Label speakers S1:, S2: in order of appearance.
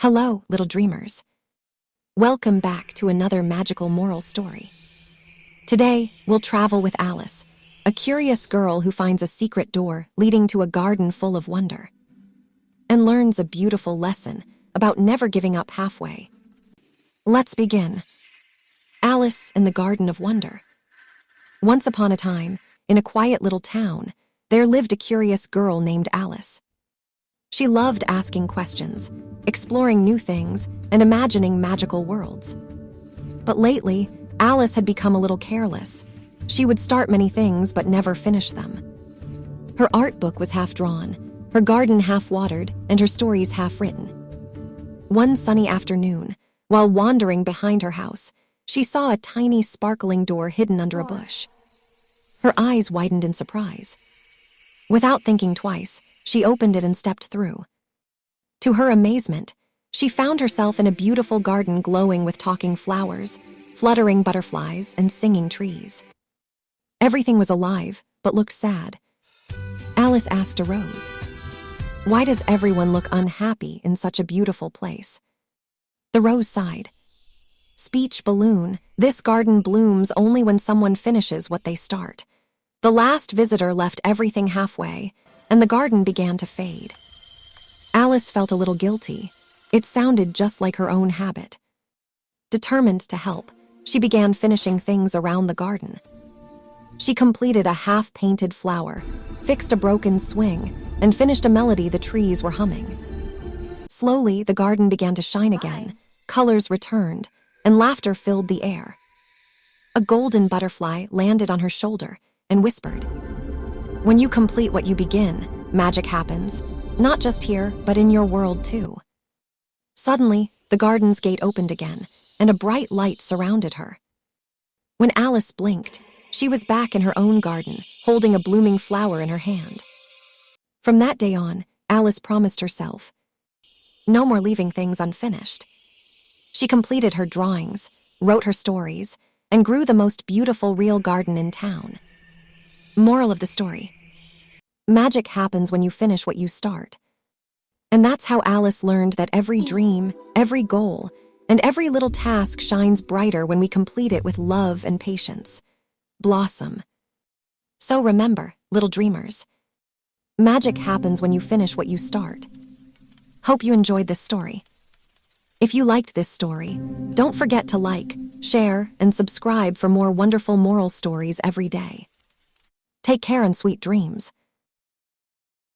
S1: Hello, little dreamers. Welcome back to another magical moral story. Today, we'll travel with Alice, a curious girl who finds a secret door leading to a garden full of wonder, and learns a beautiful lesson about never giving up halfway. Let's begin. Alice in the Garden of Wonder. Once upon a time, in a quiet little town, there lived a curious girl named Alice. She loved asking questions, exploring new things, and imagining magical worlds. But lately, Alice had become a little careless. She would start many things but never finish them. Her art book was half drawn, her garden half watered, and her stories half written. One sunny afternoon, while wandering behind her house, she saw a tiny sparkling door hidden under a bush. Her eyes widened in surprise. Without thinking twice, she opened it and stepped through. To her amazement, she found herself in a beautiful garden glowing with talking flowers, fluttering butterflies, and singing trees. Everything was alive, but looked sad. Alice asked a rose, "Why does everyone look unhappy in such a beautiful place?" The rose sighed. "Speech balloon, this garden blooms only when someone finishes what they start. The last visitor left everything halfway, and the garden began to fade." Alice felt a little guilty. It sounded just like her own habit. Determined to help, she began finishing things around the garden. She completed a half-painted flower, fixed a broken swing, and finished a melody the trees were humming. Slowly, the garden began to shine again, colors returned, and laughter filled the air. A golden butterfly landed on her shoulder and whispered, "When you complete what you begin, magic happens, not just here, but in your world too." Suddenly, the garden's gate opened again, and a bright light surrounded her. When Alice blinked, she was back in her own garden, holding a blooming flower in her hand. From that day on, Alice promised herself, no more leaving things unfinished. She completed her drawings, wrote her stories, and grew the most beautiful real garden in town. Moral of the story: magic happens when you finish what you start. And that's how Alice learned that every dream, every goal, and every little task shines brighter when we complete it with love and patience. Blossom. So remember, little dreamers, magic happens when you finish what you start. Hope you enjoyed this story. If you liked this story, don't forget to like, share, and subscribe for more wonderful moral stories every day. Take care and sweet dreams.